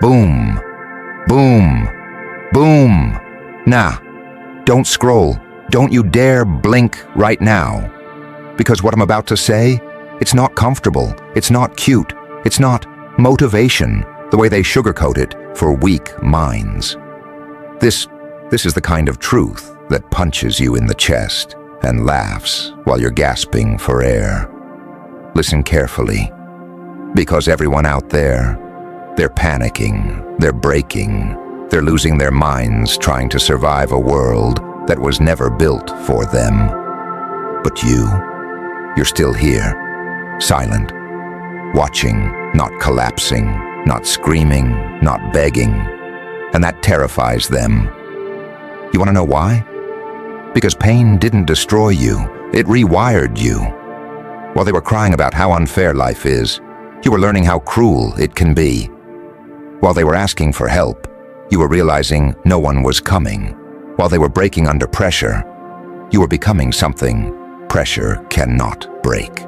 Boom. Boom. Boom. Nah, don't scroll. Don't you dare blink right now. Because what I'm about to say, it's not comfortable, it's not cute, it's not motivation, the way they sugarcoat it for weak minds. This is the kind of truth that punches you in the chest and laughs while you're gasping for air. Listen carefully, because everyone out there, they're panicking, they're breaking, they're losing their minds trying to survive a world that was never built for them. But you're still here, silent, watching, not collapsing, not screaming, not begging, and that terrifies them. You want to know why? Because pain didn't destroy you, it rewired you. While they were crying about how unfair life is, you were learning how cruel it can be. While they were asking for help, you were realizing no one was coming. While they were breaking under pressure, you were becoming something pressure cannot break.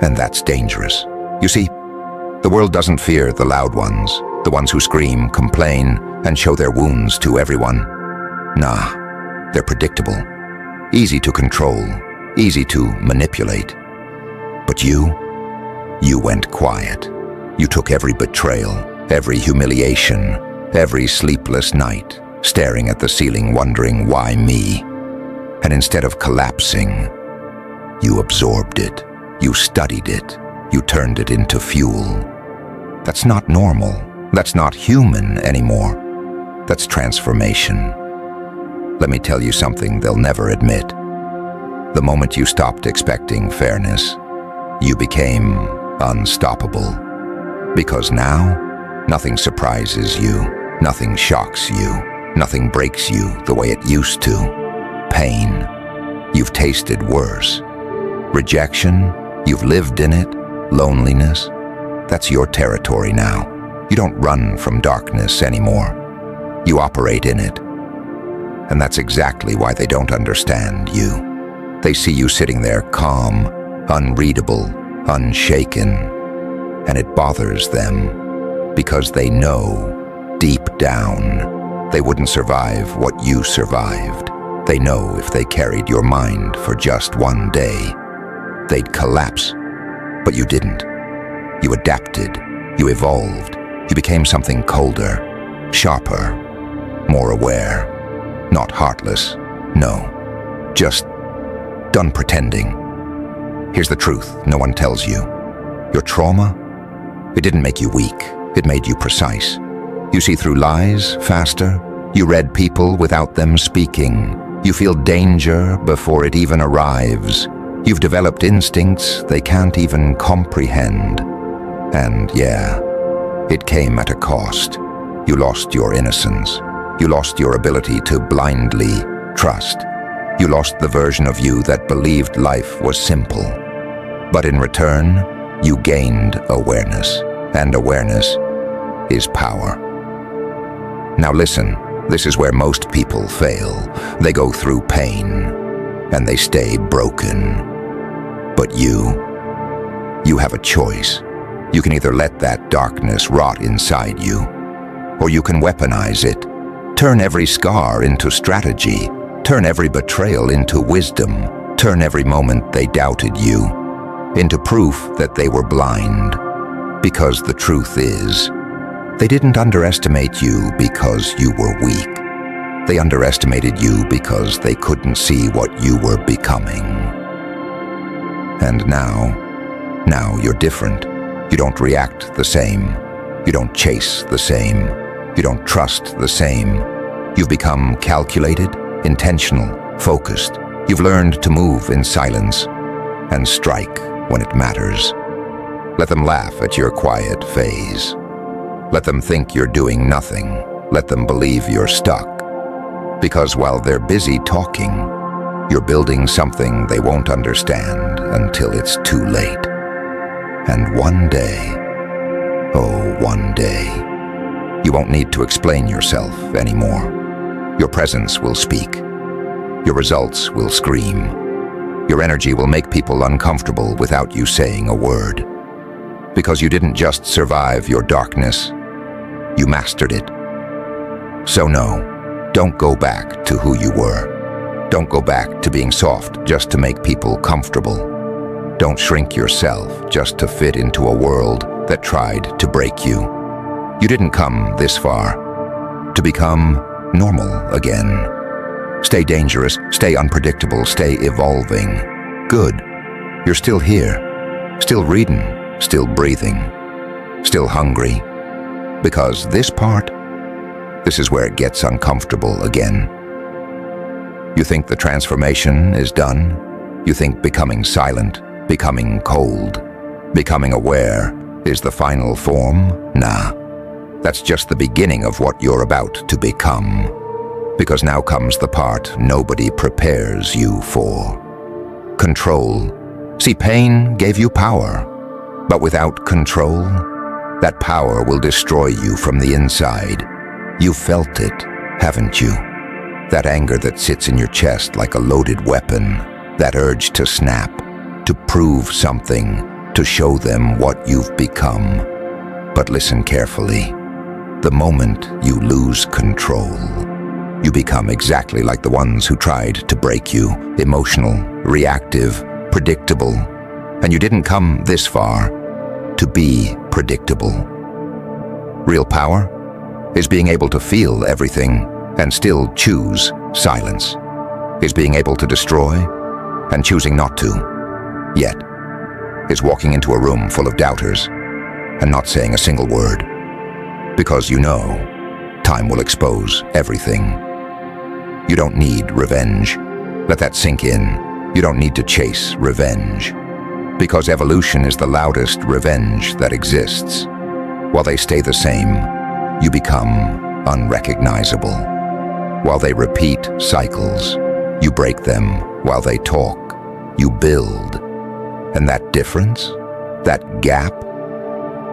And that's dangerous. You see, the world doesn't fear the loud ones, the ones who scream, complain, and show their wounds to everyone. Nah, they're predictable, easy to control, easy to manipulate. But you went quiet. You took every betrayal, every humiliation, every sleepless night, staring at the ceiling wondering why me. And instead of collapsing, you absorbed it, you studied it, you turned it into fuel. That's not normal, that's not human anymore. That's transformation. Let me tell you something they'll never admit. The moment you stopped expecting fairness, you became unstoppable. Because now, nothing surprises you, nothing shocks you, nothing breaks you the way it used to. Pain, you've tasted worse. Rejection, you've lived in it. Loneliness, that's your territory now. You don't run from darkness anymore. You operate in it. And that's exactly why they don't understand you. They see you sitting there calm, unreadable, unshaken, and it bothers them because they know, deep down, they wouldn't survive what you survived. They know if they carried your mind for just one day, they'd collapse. But you didn't. You adapted, you evolved, you became something colder, sharper, more aware. Not heartless, no, just done pretending. Here's the truth no one tells you. Your trauma, it didn't make you weak, it made you precise. You see through lies faster, you read people without them speaking. You feel danger before it even arrives. You've developed instincts they can't even comprehend. And yeah, it came at a cost. You lost your innocence. You lost your ability to blindly trust. You lost the version of you that believed life was simple. But in return, you gained awareness, and awareness is power. Now listen, this is where most people fail. They go through pain, and they stay broken. But you have a choice. You can either let that darkness rot inside you, or you can weaponize it. Turn every scar into strategy. Turn every betrayal into wisdom. Turn every moment they doubted you into proof that they were blind. Because the truth is, they didn't underestimate you because you were weak. They underestimated you because they couldn't see what you were becoming. And now you're different. You don't react the same. You don't chase the same. You don't trust the same. You've become calculated, intentional, focused. You've learned to move in silence and strike when it matters. Let them laugh at your quiet phase. Let them think you're doing nothing. Let them believe you're stuck. Because while they're busy talking, you're building something they won't understand until it's too late. And one day, oh, one day, you won't need to explain yourself anymore. Your presence will speak. Your results will scream. Your energy will make people uncomfortable without you saying a word. Because you didn't just survive your darkness, You mastered it. So no, don't go back to who you were. Don't go back to being soft just to make people comfortable. Don't shrink yourself just to fit into a world that tried to break you. You didn't come this far to become normal again. Stay dangerous, stay unpredictable, stay evolving. Good. You're still here, still reading, still breathing, still hungry. Because this is where it gets uncomfortable again. You think the transformation is done? You think becoming silent, becoming cold, becoming aware is the final form? Nah. That's just the beginning of what you're about to become. Because now comes the part nobody prepares you for. Control. See, pain gave you power. But without control, that power will destroy you from the inside. You felt it, haven't you? That anger that sits in your chest like a loaded weapon. That urge to snap, to prove something, to show them what you've become. But listen carefully. The moment you lose control, you become exactly like the ones who tried to break you, emotional, reactive, predictable. And you didn't come this far to be predictable. Real power is being able to feel everything and still choose silence. Is being able to destroy and choosing not to. Yet, is walking into a room full of doubters and not saying a single word. Because you know, time will expose everything. You don't need revenge. Let that sink in. You don't need to chase revenge. Because evolution is the loudest revenge that exists. While they stay the same, you become unrecognizable. While they repeat cycles, you break them. While they talk, you build. And that difference, that gap,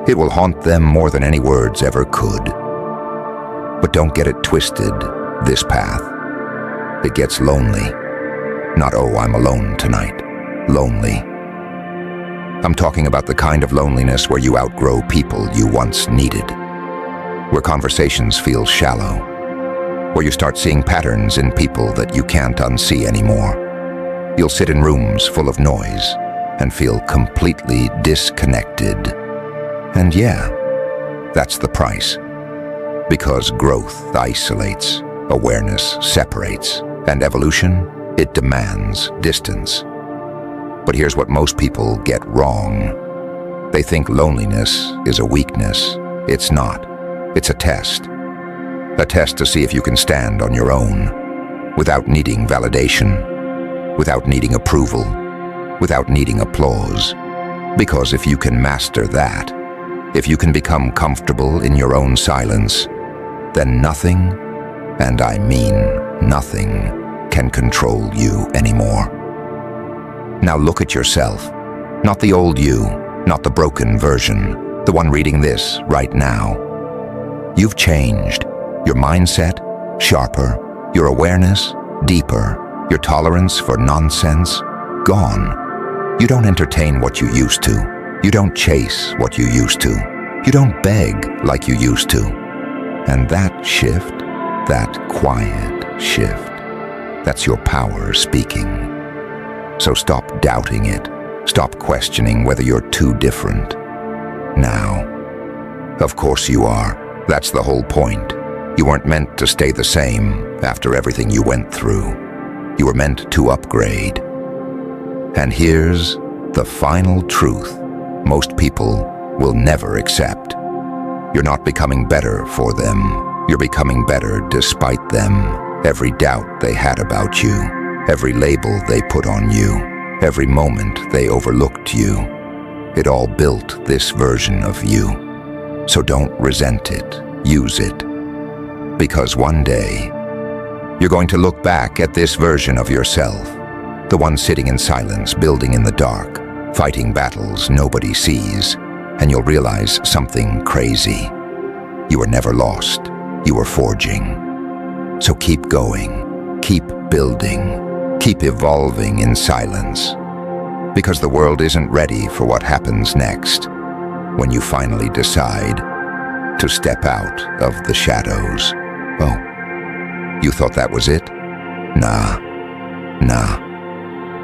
it will haunt them more than any words ever could. But don't get it twisted, this path. It gets lonely. Not, oh, I'm alone tonight. Lonely. I'm talking about the kind of loneliness where you outgrow people you once needed. Where conversations feel shallow. Where you start seeing patterns in people that you can't unsee anymore. You'll sit in rooms full of noise and feel completely disconnected. And yeah, that's the price. Because growth isolates, awareness separates, and evolution, it demands distance. But here's what most people get wrong. They think loneliness is a weakness. It's not. It's a test. A test to see if you can stand on your own, without needing validation, without needing approval, without needing applause. Because if you can master that, if you can become comfortable in your own silence, then nothing, and I mean nothing, can control you anymore. Now look at yourself. Not the old you, not the broken version, the one reading this right now. You've changed. Your mindset, sharper. Your awareness, deeper. Your tolerance for nonsense, gone. You don't entertain what you used to. You don't chase what you used to. You don't beg like you used to. And that shift, that quiet shift, that's your power speaking. So stop doubting it. Stop questioning whether you're too different. Now, of course you are. That's the whole point. You weren't meant to stay the same after everything you went through. You were meant to upgrade. And here's the final truth most people will never accept. You're not becoming better for them. You're becoming better despite them. Every doubt they had about you, every label they put on you, every moment they overlooked you, it all built this version of you. So don't resent it, use it. Because one day, you're going to look back at this version of yourself, the one sitting in silence, building in the dark, fighting battles nobody sees, and you'll realize something crazy. You were never lost. You were forging. So keep going, keep building, keep evolving in silence. Because the world isn't ready for what happens next when you finally decide to step out of the shadows. Oh, you thought that was it? Nah.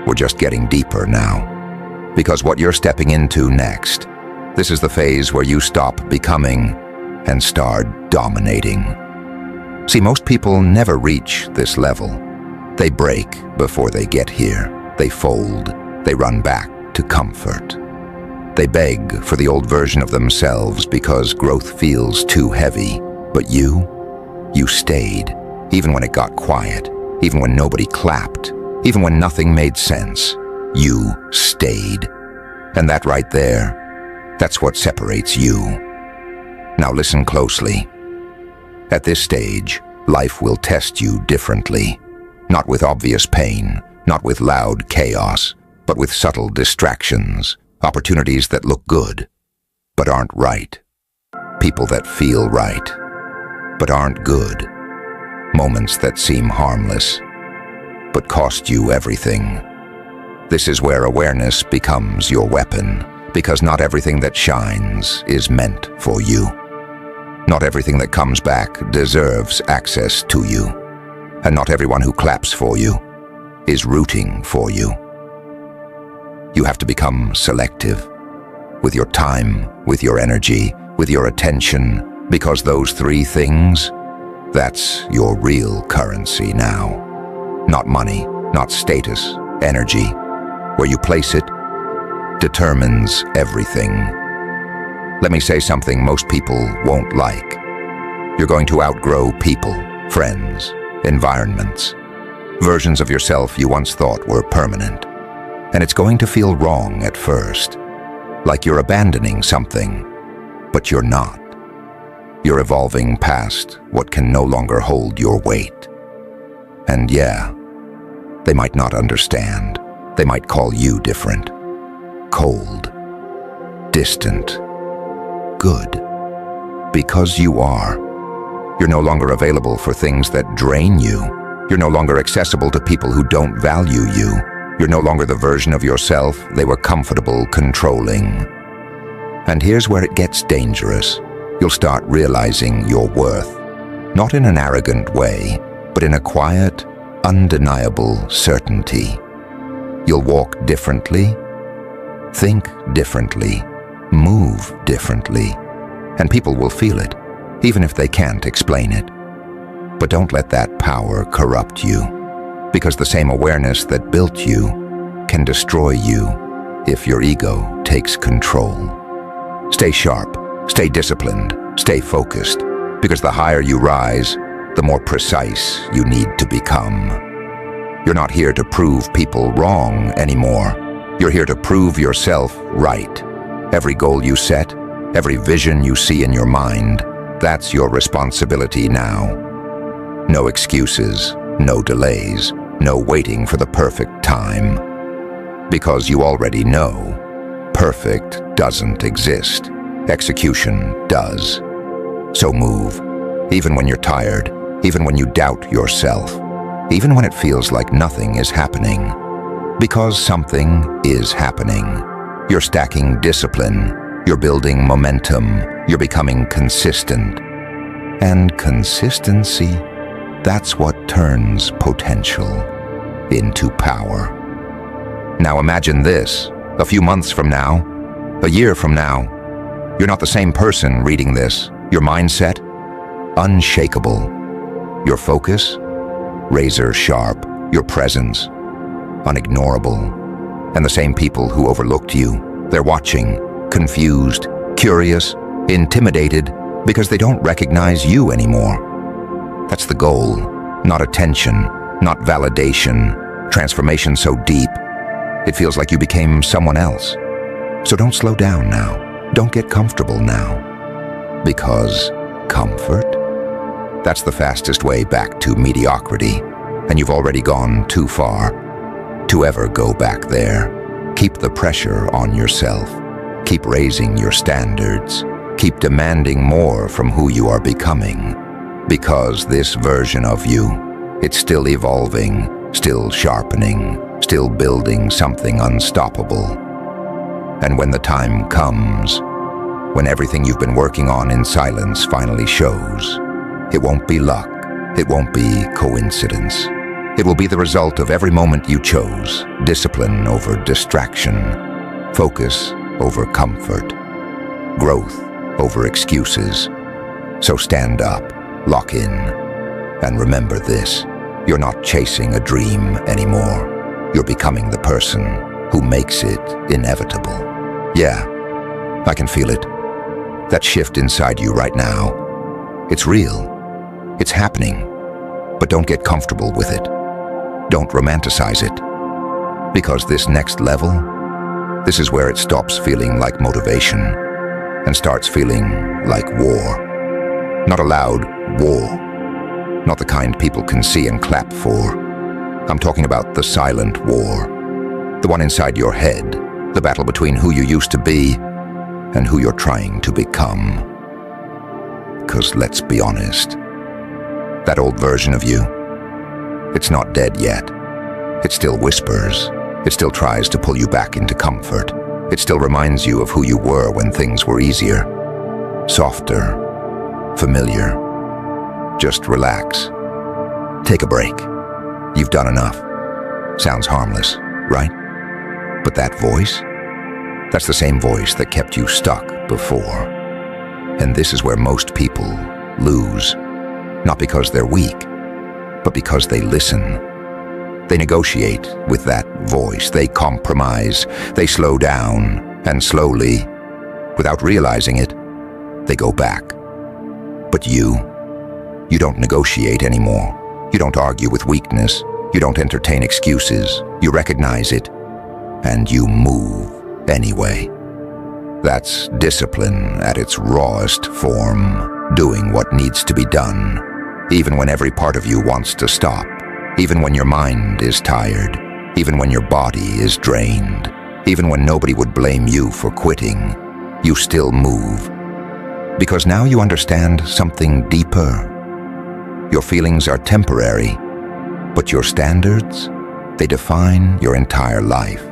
We're just getting deeper now. Because what you're stepping into next, this is the phase where you stop becoming and start dominating. See, most people never reach this level. They break before they get here. They fold. They run back to comfort. They beg for the old version of themselves because growth feels too heavy. But you stayed, even when it got quiet, even when nobody clapped, even when nothing made sense. You stayed. And that right there, that's what separates you. Now listen closely. At this stage, life will test you differently. Not with obvious pain, not with loud chaos, but with subtle distractions, opportunities that look good, but aren't right. People that feel right, but aren't good. Moments that seem harmless, but cost you everything. This is where awareness becomes your weapon, because not everything that shines is meant for you. Not everything that comes back deserves access to you, and not everyone who claps for you is rooting for you. You have to become selective with your time, with your energy, with your attention, because those three things, that's your real currency now. Not money, not status, energy. Where you place it determines everything. Let me say something most people won't like. You're going to outgrow people, friends, environments, versions of yourself you once thought were permanent. And it's going to feel wrong at first, like you're abandoning something, but you're not. You're evolving past what can no longer hold your weight. And yeah, they might not understand. They might call you different, cold, distant, good. Because you are. You're no longer available for things that drain you. You're no longer accessible to people who don't value you. You're no longer the version of yourself they were comfortable controlling. And here's where it gets dangerous. You'll start realizing your worth, not in an arrogant way, but in a quiet, undeniable certainty. You'll walk differently, think differently, move differently, and people will feel it, even if they can't explain it. But don't let that power corrupt you, because the same awareness that built you can destroy you if your ego takes control. Stay sharp, stay disciplined, stay focused, because the higher you rise, the more precise you need to become. You're not here to prove people wrong anymore. You're here to prove yourself right. Every goal you set, every vision you see in your mind, that's your responsibility now. No excuses, no delays, no waiting for the perfect time. Because you already know, perfect doesn't exist. Execution does. So move, even when you're tired, even when you doubt yourself, even when it feels like nothing is happening. Because something is happening. You're stacking discipline, you're building momentum, you're becoming consistent. And consistency, that's what turns potential into power. Now imagine this, a few months from now, a year from now, you're not the same person reading this. Your mindset, unshakable. Your focus, razor sharp. Your presence, unignorable. And the same people who overlooked you, they're watching, confused, curious, intimidated, because they don't recognize you anymore. That's the goal, not attention, not validation, transformation so deep, it feels like you became someone else. So don't slow down now. Don't get comfortable now. Because comfort? That's the fastest way back to mediocrity, and you've already gone too far to ever go back there. Keep the pressure on yourself. Keep raising your standards. Keep demanding more from who you are becoming. Because this version of you, it's still evolving, still sharpening, still building something unstoppable. And when the time comes, when everything you've been working on in silence finally shows. It won't be luck. It won't be coincidence. It will be the result of every moment you chose. Discipline over distraction. Focus over comfort. Growth over excuses. So stand up, lock in, and remember this. You're not chasing a dream anymore. You're becoming the person who makes it inevitable. Yeah, I can feel it. That shift inside you right now. It's real. It's happening. But don't get comfortable with it. Don't romanticize it. Because this next level, this is where it stops feeling like motivation and starts feeling like war. Not a loud war. Not the kind people can see and clap for. I'm talking about the silent war. The one inside your head. The battle between who you used to be and who you're trying to become. 'Cause let's be honest, that old version of you, it's not dead yet. It still whispers. It still tries to pull you back into comfort. It still reminds you of who you were when things were easier, softer, familiar. Just relax. Take a break. You've done enough. Sounds harmless, right? But that voice? That's the same voice that kept you stuck before. And this is where most people lose. Not because they're weak, but because they listen. They negotiate with that voice. They compromise. They slow down. And slowly, without realizing it, they go back. But you don't negotiate anymore. You don't argue with weakness. You don't entertain excuses. You recognize it, and you move anyway. That's discipline at its rawest form, doing what needs to be done, even when every part of you wants to stop, even when your mind is tired, even when your body is drained, even when nobody would blame you for quitting. You still move. Because now you understand something deeper. Your feelings are temporary, but your standards, they define your entire life.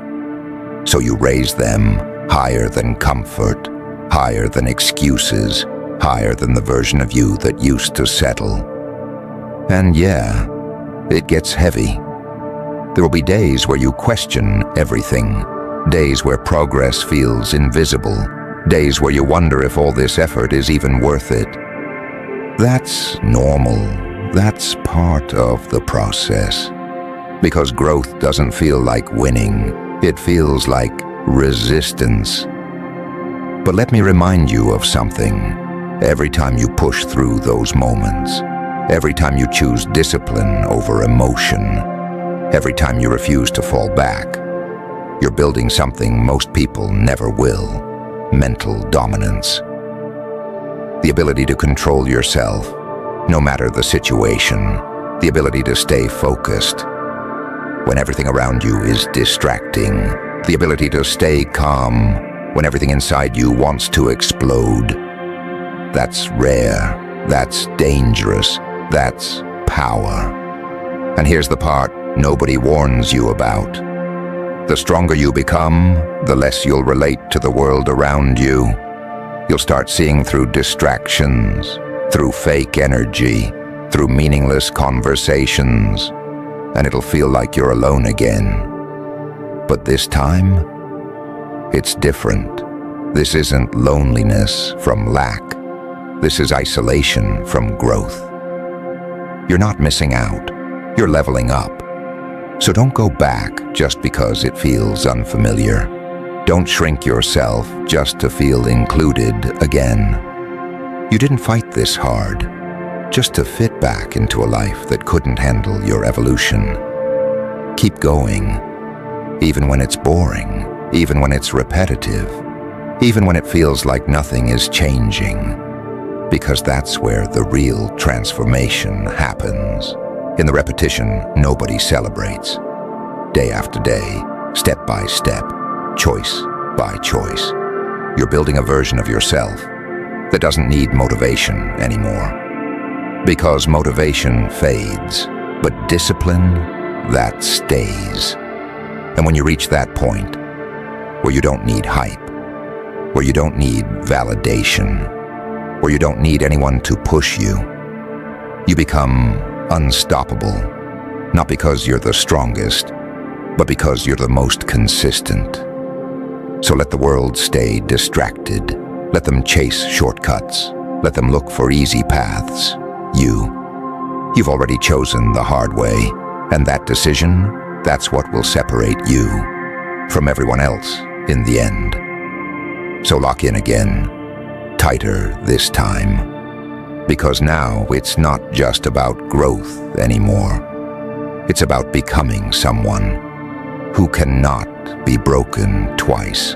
So you raise them higher than comfort, higher than excuses, higher than the version of you that used to settle. And yeah, it gets heavy. There will be days where you question everything, days where progress feels invisible, days where you wonder if all this effort is even worth it. That's normal. That's part of the process. Because growth doesn't feel like winning. It feels like resistance. But let me remind you of something. Every time you push through those moments, every time you choose discipline over emotion, every time you refuse to fall back, you're building something most people never will. Mental dominance. The ability to control yourself, no matter the situation. The ability to stay focused when everything around you is distracting. The ability to stay calm when everything inside you wants to explode. That's rare. That's dangerous. That's power. And here's the part nobody warns you about. The stronger you become, the less you'll relate to the world around you. You'll start seeing through distractions, through fake energy, through meaningless conversations, and it'll feel like you're alone again. But this time, it's different. This isn't loneliness from lack. This is isolation from growth. You're not missing out. You're leveling up. So don't go back just because it feels unfamiliar. Don't shrink yourself just to feel included again. You didn't fight this hard, just to fit back into a life that couldn't handle your evolution. Keep going, even when it's boring, even when it's repetitive, even when it feels like nothing is changing, because that's where the real transformation happens. In the repetition, nobody celebrates. Day after day, step by step, choice by choice. You're building a version of yourself that doesn't need motivation anymore. Because motivation fades, but discipline, that stays. And when you reach that point, where you don't need hype, where you don't need validation, where you don't need anyone to push you. You become unstoppable, not because you're the strongest, but because you're the most consistent. So let the world stay distracted. Let them chase shortcuts. Let them look for easy paths. You've already chosen the hard way, and that decision, that's what will separate you from everyone else in the end. So lock in again, tighter this time, because now it's not just about growth anymore. It's about becoming someone who cannot be broken twice.